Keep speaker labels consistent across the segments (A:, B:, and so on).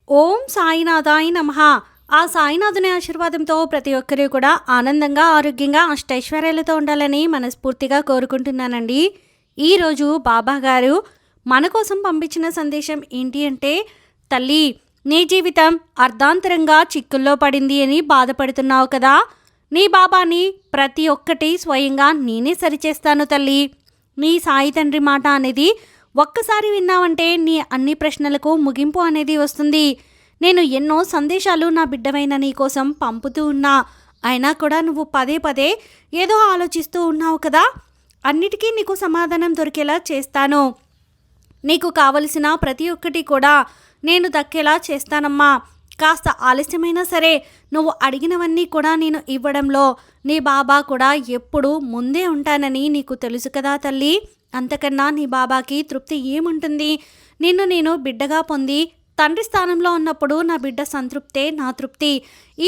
A: ఓం సాయినాథాయ నమః. ఆ సాయినాథుని ఆశీర్వాదంతో ప్రతి ఒక్కరూ కూడా ఆనందంగా, ఆరోగ్యంగా, అష్టైశ్వర్యాలతో ఉండాలని మనస్ఫూర్తిగా కోరుకుంటున్నానండి. ఈరోజు బాబా గారు మన కోసం పంపించిన సందేశం ఏంటి అంటే, తల్లి, నీ జీవితం అర్ధాంతరంగా చిక్కుల్లో పడింది అని బాధపడుతున్నావు కదా. నీ బాబాని ప్రతి ఒక్కటి స్వయంగా నేనే సరిచేస్తాను తల్లి. నీ సాయి తండ్రి మాట అనేది ఒక్కసారి విన్నావంటే నీ అన్ని ప్రశ్నలకు ముగింపు అనేది వస్తుంది. నేను ఎన్నో సందేశాలు నా బిడ్డవైన నీ కోసం పంపుతూ ఉన్నా, అయినా కూడా నువ్వు పదే పదే ఏదో ఆలోచిస్తూ ఉన్నావు కదా. అన్నిటికీ నీకు సమాధానం దొరికేలా చేస్తాను. నీకు కావలసిన ప్రతి ఒక్కటి కూడా నేను దక్కేలా చేస్తానమ్మా. కాస్త ఆలస్యమైనా సరే నువ్వు అడిగినవన్నీ కూడా నేను ఇవ్వడంలో నీ బాబా కూడా ఎప్పుడూ ముందే ఉంటానని నీకు తెలుసు కదా తల్లి. అంతకన్నా నీ బాబాకి తృప్తి ఏముంటుంది? నిన్ను నేను బిడ్డగా పొంది తండ్రి స్థానంలో ఉన్నప్పుడు నా బిడ్డ సంతృప్తే నా తృప్తి.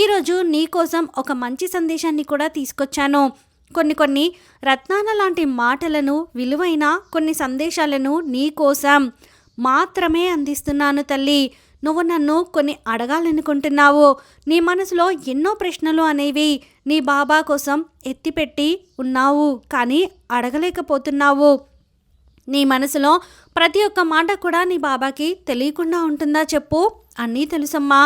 A: ఈరోజు నీ కోసం ఒక మంచి సందేశాన్ని కూడా తీసుకొచ్చాను. కొన్ని రత్నాల లాంటి మాటలను, విలువైన కొన్ని సందేశాలను నీ కోసం మాత్రమే అందిస్తున్నాను తల్లి. నువ్వు నన్ను కొన్ని అడగాలనుకుంటున్నావు. నీ మనసులో ఎన్నో ప్రశ్నలు అనేవి నీ బాబా కోసం ఎత్తిపెట్టి ఉన్నావు, కానీ అడగలేకపోతున్నావు. నీ మనసులో ప్రతి ఒక్క మాట కూడా నీ బాబాకి తెలియకుండా ఉంటుందా చెప్పు? అన్నీ తెలుసమ్మా.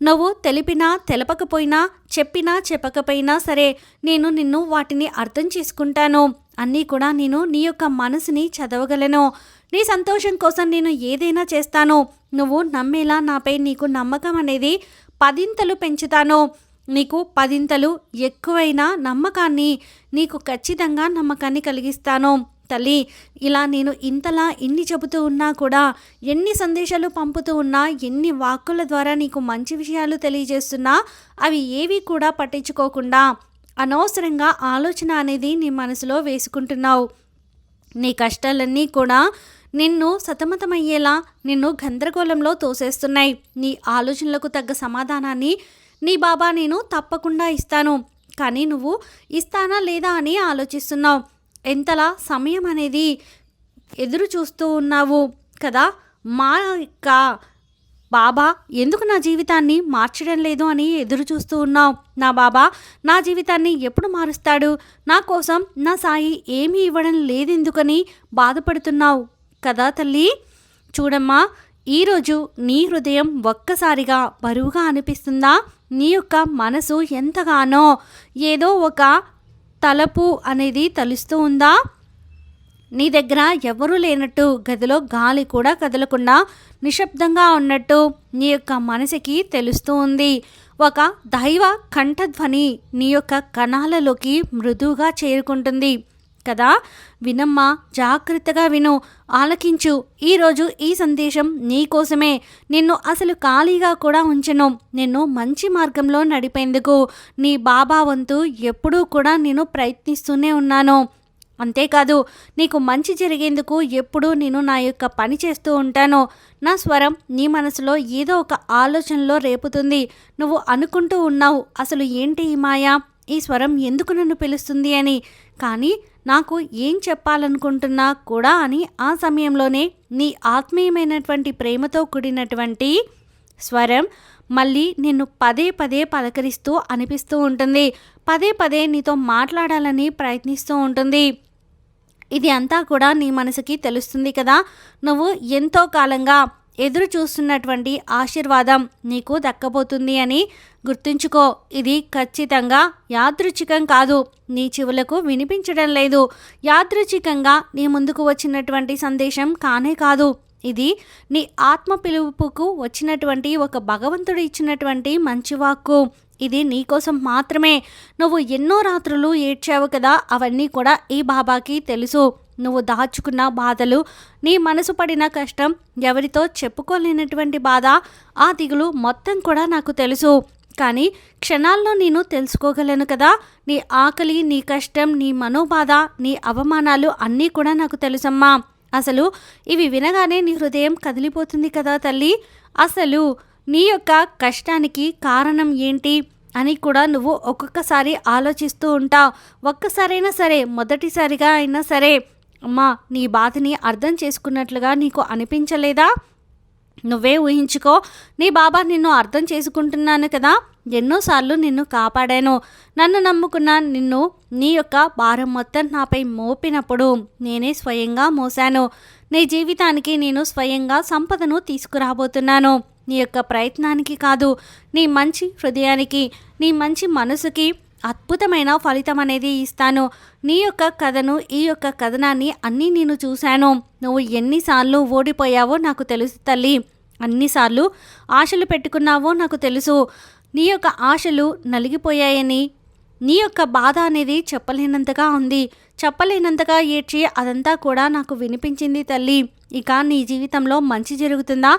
A: నువ్వు తెలిపినా తెలపకపోయినా, చెప్పినా చెప్పకపోయినా సరే నేను నిన్ను వాటిని అర్థం చేసుకుంటాను. అన్నీ కూడా నేను నీ యొక్క మనసుని చదవగలను. నీ సంతోషం కోసం నేను ఏదైనా చేస్తాను. నువ్వు నమ్మేలా నాపై నీకు నమ్మకం అనేది పదింతలు పెంచుతాను. నీకు పదింతలు ఎక్కువైన నమ్మకాన్ని, నీకు ఖచ్చితంగా నమ్మకాన్ని కలిగిస్తాను తల్లి. ఇలా నేను ఇంతలా ఇన్ని చెబుతూ ఉన్నా కూడా, ఎన్ని సందేశాలు పంపుతూ ఉన్నా, ఎన్ని వాక్కుల ద్వారా నీకు మంచి విషయాలు తెలియజేస్తున్నా, అవి ఏవి కూడా పట్టించుకోకుండా అనవసరంగా ఆలోచన అనేది నీ మనసులో వేసుకుంటున్నావు. నీ కష్టాలన్నీ కూడా నిన్ను సతమతమయ్యేలా, నిన్ను గందరగోళంలో తోసేస్తున్నాయి. నీ ఆలోచనలకు తగ్గ సమాధానాన్ని నీ బాబా నేను తప్పకుండా ఇస్తాను, కానీ నువ్వు ఇస్తానా లేదా అని ఆలోచిస్తున్నావు. ఎంతలా సమయం అనేది ఎదురు చూస్తూ ఉన్నావు కదా. మా యొక్క బాబా ఎందుకు నా జీవితాన్ని మార్చడం లేదు అని ఎదురు చూస్తూ ఉన్నావు. నా బాబా నా జీవితాన్ని ఎప్పుడు మారుస్తాడు, నా కోసం నా సాయి ఏమీ ఇవ్వడం లేదెందుకని బాధపడుతున్నావు కదా తల్లి. చూడమ్మా, ఈరోజు నీ హృదయం ఒక్కసారిగా బరువుగా అనిపిస్తుందా? నీ యొక్క మనసు ఎంతగానో ఏదో ఒక తలపు అనేది తలుస్తూ ఉందా? నీ దగ్గర ఎవరూ లేనట్టు, గదిలో గాలి కూడా కదలకుండా నిశ్శబ్దంగా ఉన్నట్టు నీ యొక్క మనసుకి తెలుస్తూ ఉంది. ఒక దైవ కంఠధ్వని నీ యొక్క కణాలలోకి మృదువుగా చేరుకుంటుంది కదా. వినమ్మా, జాగ్రత్తగా విను, ఆలకించు. ఈరోజు ఈ సందేశం నీ కోసమే. నిన్ను అసలు ఖాళీగా కూడా ఉంచను. నిన్ను మంచి మార్గంలో నడిపేందుకు నీ బాబా వంతు ఎప్పుడూ కూడా నేను ప్రయత్నిస్తూనే ఉన్నాను. అంతేకాదు, నీకు మంచి జరిగేందుకు ఎప్పుడూ నేను నా యొక్క పని చేస్తూ ఉంటాను. నా స్వరం నీ మనసులో ఏదో ఒక ఆలోచనలో రేపుతుంది. నువ్వు అనుకుంటూ ఉన్నావు, అసలు ఏంటి ఈ మాయ, ఈ స్వరం ఎందుకు నన్ను పిలుస్తుంది అని. కానీ నాకు ఏం చెప్పాలనుకుంటున్నా కూడా అని ఆ సమయంలోనే నీ ఆత్మీయమైనటువంటి ప్రేమతో కూడినటువంటి స్వరం మళ్ళీ నిన్ను పదే పదే పలకరిస్తూ అనిపిస్తూ ఉంటుంది. పదే పదే నీతో మాట్లాడాలని ప్రయత్నిస్తూ ఉంటుంది. ఇది అంతా కూడా నీ మనసుకి తెలుస్తుంది కదా. నువ్వు ఎంతో కాలంగా ఎదురు చూస్తున్నటువంటి ఆశీర్వాదం నీకు దక్కబోతుంది అని గుర్తుంచుకో. ఇది ఖచ్చితంగా యాదృచ్ఛికం కాదు, నీ చెవులకు వినిపించడం లేదు. యాదృచ్ఛికంగా నీ ముందుకు వచ్చినటువంటి సందేశం కానే కాదు. ఇది నీ ఆత్మ పిలుపుకు వచ్చినటువంటి ఒక భగవంతుడు ఇచ్చినటువంటి మంచి వాక్కు. ఇది నీకోసం మాత్రమే. నువ్వు ఎన్నో రాత్రులు ఏడ్చావు కదా, అవన్నీ కూడా ఈ బాబాకి తెలుసు. నువ్వు దాచుకున్న బాధలు, నీ మనసు పడిన కష్టం, ఎవరితో చెప్పుకోలేనటువంటి బాధ, ఆ దిగులు మొత్తం కూడా నాకు తెలుసు. కానీ క్షణాల్లో నేను తెలుసుకోగలను కదా. నీ ఆకలి, నీ కష్టం, నీ మనోబాధ, నీ అవమానాలు అన్నీ కూడా నాకు తెలుసమ్మా. అసలు ఇవి వినగానే నీ హృదయం కదిలిపోతుంది కదా తల్లి. అసలు నీ యొక్క కష్టానికి కారణం ఏంటి అని కూడా నువ్వు ఒక్కొక్కసారి ఆలోచిస్తూ ఉంటావు. ఒక్కసారైనా సరే, మొదటిసారిగా అయినా సరే, అమ్మా, నీ బాధని అర్థం చేసుకున్నట్లుగా నీకు అనిపించలేదా? నువ్వే ఊహించుకో. నీ బాబా నిన్ను అర్థం చేసుకుంటున్నాను కదా. ఎన్నోసార్లు నిన్ను కాపాడాను. నన్ను నమ్ముకున్న నిన్ను నీ యొక్క భారం మొత్తం నాపై మోపినప్పుడు నేనే స్వయంగా మోసాను. నీ జీవితానికి నేను స్వయంగా సంపదను తీసుకురాబోతున్నాను. నీ యొక్క ప్రయత్నానికి కాదు, నీ మంచి హృదయానికి, నీ మంచి మనసుకి అద్భుతమైన ఫలితం అనేది ఇస్తాను. నీ యొక్క కథను, ఈ యొక్క కథనాన్ని అన్నీ నేను చూశాను. నువ్వు ఎన్నిసార్లు ఓడిపోయావో నాకు తెలుసు తల్లి. అన్నిసార్లు ఆశలు పెట్టుకున్నావో నాకు తెలుసు. నీ యొక్క ఆశలు నలిగిపోయాయని, నీ యొక్క బాధ అనేది చెప్పలేనంతగా ఉంది. చెప్పలేనంతగా ఏడ్చి అదంతా కూడా నాకు వినిపించింది తల్లి. ఇక నీ జీవితంలో మంచి జరుగుతుందా?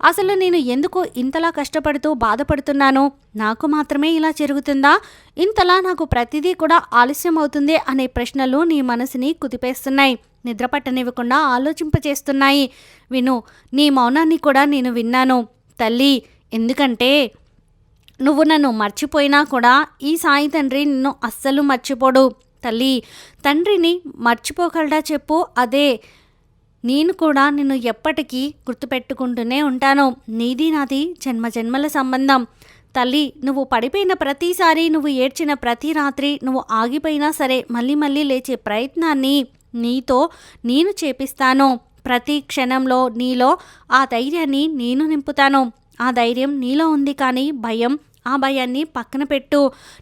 A: అసలు నేను ఎందుకు ఇంతలా కష్టపడుతూ బాధపడుతున్నాను? నాకు మాత్రమే ఇలా జరుగుతుందా? ఇంతలా నాకు ప్రతిదీ కూడా ఆలస్యం అవుతుంది అనే ప్రశ్నలు నీ మనసుని కుదిపేస్తున్నాయి. నిద్ర పట్టనివ్వకుండా ఆలోచింపచేస్తున్నాయి. విను, నీ మౌనాన్ని కూడా నేను విన్నాను తల్లి. ఎందుకంటే నువ్వు నన్ను మర్చిపోయినా కూడా ఈ సాయి తండ్రి నిన్ను అస్సలు మర్చిపోడు తల్లి. తండ్రిని మర్చిపోగలడా చెప్పు? అదే, నేను కూడా నిన్ను ఎప్పటికీ గుర్తుపెట్టుకుంటూనే ఉంటాను. నీది నాది జన్మజన్మల సంబంధం తల్లి. నువ్వు పడిపోయిన ప్రతిసారి, నువ్వు ఏడ్చిన ప్రతి రాత్రి, నువ్వు ఆగిపోయినా సరే మళ్ళీ మళ్ళీ లేచే ప్రయత్నాన్ని నీతో నేను చేపిస్తాను. ప్రతి క్షణంలో నీలో ఆ ధైర్యాన్ని నేను నింపుతాను. ఆ ధైర్యం నీలో ఉంది, కానీ భయం, ఆ భయాన్ని పక్కన పెట్టు.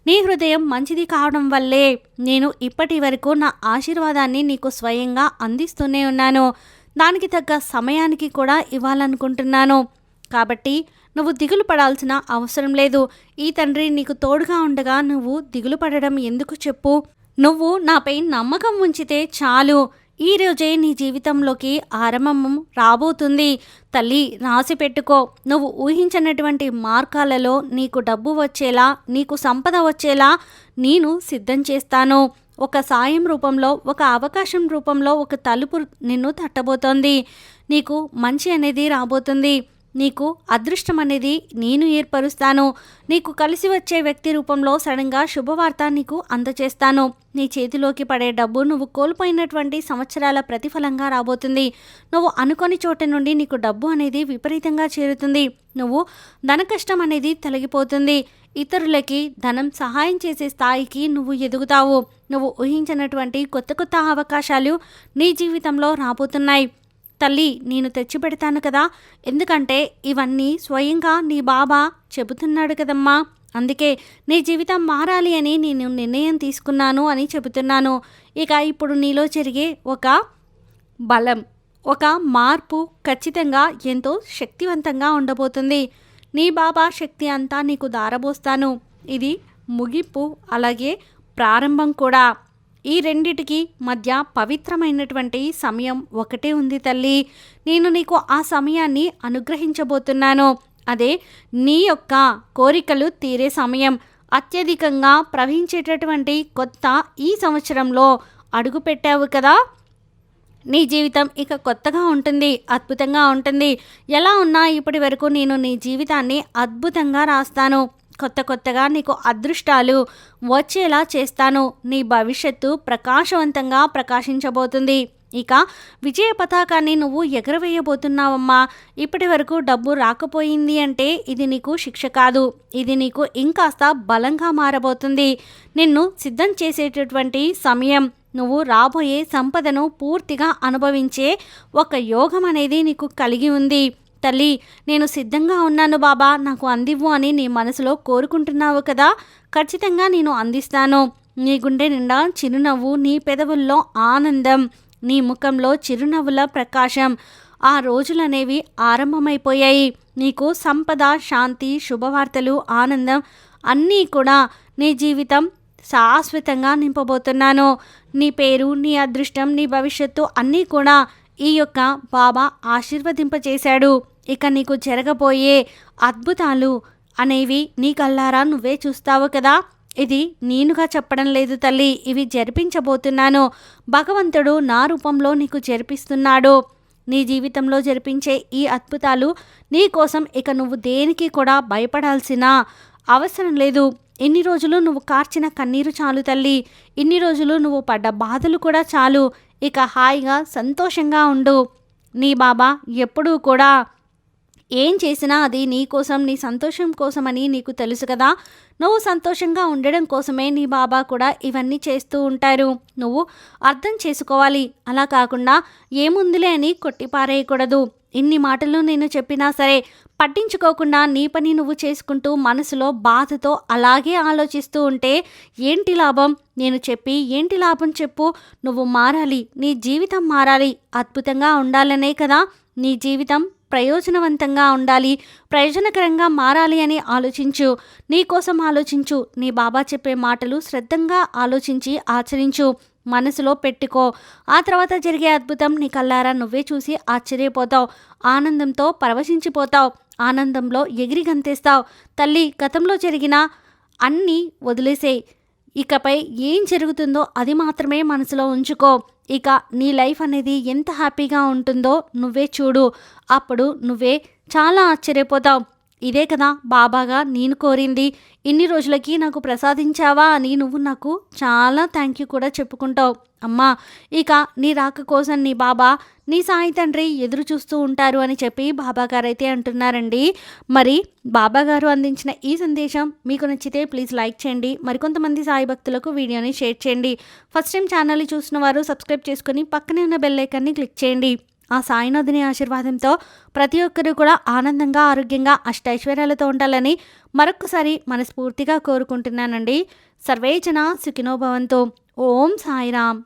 A: నీ హృదయం మంచిది కావడం వల్లే నేను ఇప్పటి వరకు నా ఆశీర్వాదాన్ని నీకు స్వయంగా అందిస్తూనే ఉన్నాను. దానికి తగ్గ సమయానికి కూడా ఇవ్వాలనుకుంటున్నాను. కాబట్టి నువ్వు దిగులు పడాల్సిన అవసరం లేదు. ఈ తండ్రి నీకు తోడుగా ఉండగా నువ్వు దిగులు పడడం ఎందుకు చెప్పు? నువ్వు నాపై నమ్మకం ఉంచితే చాలు. ఈ రోజే నీ జీవితంలోకి ఆరంభం రాబోతుంది తల్లి. రాసి పెట్టుకో. నువ్వు ఊహించినటువంటి మార్గాలలో నీకు డబ్బు వచ్చేలా, నీకు సంపద వచ్చేలా నేను సిద్ధం చేస్తాను. ఒక సాయం రూపంలో, ఒక అవకాశం రూపంలో ఒక తలుపు నిన్ను తట్టబోతోంది. నీకు మంచి అనేది రాబోతుంది. నీకు అదృష్టం అనేది నేను ఏర్పరుస్తాను. నీకు కలిసి వచ్చే వ్యక్తి రూపంలో సడన్గా శుభవార్త నీకు అందచేస్తాను. నీ చేతిలోకి పడే డబ్బు నువ్వు కోల్పోయినటువంటి సంవత్సరాల ప్రతిఫలంగా రాబోతుంది. నువ్వు అనుకోని చోట నుండి నీకు డబ్బు అనేది విపరీతంగా చేరుతుంది. నువ్వు ధన కష్టం అనేది తొలగిపోతుంది. ఇతరులకి ధనం సహాయం చేసే స్థాయికి నువ్వు ఎదుగుతావు. నువ్వు ఊహించినటువంటి కొత్త కొత్త అవకాశాలు నీ జీవితంలో రాబోతున్నాయి తల్లి. నేను తెచ్చిపెడతాను కదా. ఎందుకంటే ఇవన్నీ స్వయంగా నీ బాబా చెబుతున్నాడు కదమ్మా. అందుకే నీ జీవితం మారాలి అని నేను నిర్ణయం తీసుకున్నాను అని చెబుతున్నాను. ఇక ఇప్పుడు నీలో జరిగే ఒక బలం, ఒక మార్పు ఖచ్చితంగా ఎంతో శక్తివంతంగా ఉండబోతుంది. నీ బాబా శక్తి అంతా నీకు దారబోస్తాను. ఇది ముగింపు, అలాగే ప్రారంభం కూడా. ఈ రెండిటికి మధ్య పవిత్రమైనటువంటి సమయం ఒకటే ఉంది తల్లి. నేను నీకు ఆ సమయాన్ని అనుగ్రహించబోతున్నాను. అదే నీ యొక్క కోరికలు తీరే సమయం. అత్యధికంగా ప్రవహించేటటువంటి కొత్త ఈ సంవత్సరంలో అడుగు పెట్టావు కదా. నీ జీవితం ఇక కొత్తగా ఉంటుంది, అద్భుతంగా ఉంటుంది. ఎలా ఉన్నా ఇప్పటి వరకు నేను నీ జీవితాన్ని అద్భుతంగా రాస్తాను. కొత్తగా నీకు అదృష్టాలు వచ్చేలా చేస్తాను. నీ భవిష్యత్తు ప్రకాశవంతంగా ప్రకాశించబోతుంది. ఇక విజయ పతాకాన్ని నువ్వు ఎగరవేయబోతున్నావమ్మా. ఇప్పటి వరకు డబ్బు రాకపోయింది అంటే ఇది నీకు శిక్ష కాదు. ఇది నీకు ఇంకాస్త బలంగా మారబోతుంది. నిన్ను సిద్ధం చేసేటటువంటి సమయం. నువ్వు రాబోయే సంపదను పూర్తిగా అనుభవించే ఒక యోగం అనేది నీకు కలిగి ఉంది తల్లి. నేను సిద్ధంగా ఉన్నాను బాబా, నాకు అందివ్వు అని నీ మనసులో కోరుకుంటున్నావు కదా. ఖచ్చితంగా నేను అందిస్తాను. నీ గుండె నిండా చిరునవ్వు, నీ పెదవుల్లో ఆనందం, నీ ముఖంలో చిరునవ్వుల ప్రకాశం. ఆ రోజులనేవి ఆరంభమైపోయాయి. నీకు సంపద, శాంతి, శుభవార్తలు, ఆనందం అన్నీ కూడా నీ జీవితం శాశ్వతంగా నింపబోతున్నాను. నీ పేరు, నీ అదృష్టం, నీ భవిష్యత్తు అన్నీ కూడా ఈ యొక్క బాబా ఆశీర్వదింపచేశాడు. ఇక నీకు జరగబోయే అద్భుతాలు అనేవి నీ కళ్ళారా నువ్వే చూస్తావు కదా. ఇది నేనుగా చెప్పడం లేదు తల్లి, ఇవి జరిపించబోతున్నాను. భగవంతుడు నా రూపంలో నీకు జరిపిస్తున్నాడు. నీ జీవితంలో జరిపించే ఈ అద్భుతాలు నీ కోసం. ఇక నువ్వు దేనికి కూడా భయపడాల్సిన అవసరం లేదు. ఇన్ని రోజులు నువ్వు కార్చిన కన్నీరు చాలు తల్లి. ఇన్ని రోజులు నువ్వు పడ్డ బాధలు కూడా చాలు. ఇక హాయిగా సంతోషంగా ఉండు. నీ బాబా ఎప్పుడూ కూడా ఏం చేసినా అది నీ కోసం, నీ సంతోషం కోసమని నీకు తెలుసు కదా! నువ్వు సంతోషంగా ఉండడం కోసమే నీ బాబా కూడా ఇవన్నీ చేస్తూ ఉంటారు. నువ్వు అర్థం చేసుకోవాలి. అలా కాకుండా ఏముందిలే అని కొట్టిపారేయకూడదు. ఇన్ని మాటలు నేను చెప్పినా సరే పట్టించుకోకుండా నీ పని నువ్వు చేసుకుంటూ మనసులో బాధతో అలాగే ఆలోచిస్తూ ఉంటే ఏంటి లాభం? నేను చెప్పి ఏంటి లాభం చెప్పు? నువ్వు మారాలి. నీ జీవితం మారాలి. అద్భుతంగా ఉండాలనే కదా నీ జీవితం ప్రయోజనవంతంగా ఉండాలి, ప్రయోజనకరంగా మారాలి అని ఆలోచించు. నీ కోసం ఆలోచించు. నీ బాబా చెప్పే మాటలు శ్రద్ధంగా ఆలోచించి ఆచరించు. మనసులో పెట్టుకో. ఆ తర్వాత జరిగే అద్భుతం నీ కళ్ళారా నువ్వే చూసి ఆశ్చర్యపోతావు. ఆనందంతో పరవశించిపోతావు. ఆనందంలో ఎగిరి గంతేస్తావు. తల్లి, గతంలో జరిగిన అన్నీ వదిలేసేయ్. ఇకపై ఏం జరుగుతుందో అది మాత్రమే మనసులో ఉంచుకో. ఇక నీ లైఫ్ అనేది ఎంత హ్యాపీగా ఉంటుందో నువ్వే చూడు. అప్పుడు నువ్వే చాలా ఆశ్చర్యపోతావు. ఇదే కదా బాబాగా నేను కోరింది. ఇన్ని రోజులకి నాకు ప్రసాదించావా అని నువ్వు నాకు చాలా థ్యాంక్ యూ కూడా చెప్పుకుంటావు. అమ్మా, ఇక నీ రాక కోసం నీ బాబా, నీ సాయి తండ్రి ఎదురు చూస్తూ ఉంటారు అని చెప్పి బాబాగారైతే అంటున్నారండి. మరి బాబాగారు అందించిన ఈ సందేశం మీకు నచ్చితే ప్లీజ్ లైక్ చేయండి. మరికొంతమంది సాయి భక్తులకు వీడియోని షేర్ చేయండి. ఫస్ట్ టైం ఛానల్ని చూసిన వారు సబ్స్క్రైబ్ చేసుకుని పక్కనే ఉన్న బెల్ ఐకాన్ని క్లిక్ చేయండి. ఆ సాయినాథుని ఆశీర్వాదంతో ప్రతి ఒక్కరూ కూడా ఆనందంగా, ఆరోగ్యంగా, అష్టైశ్వర్యాలతో ఉండాలని మరొక్కసారి మనస్ఫూర్తిగా కోరుకుంటున్నానండి. సర్వే జన సుఖినో భవంతు. ఓం సాయిరామ్.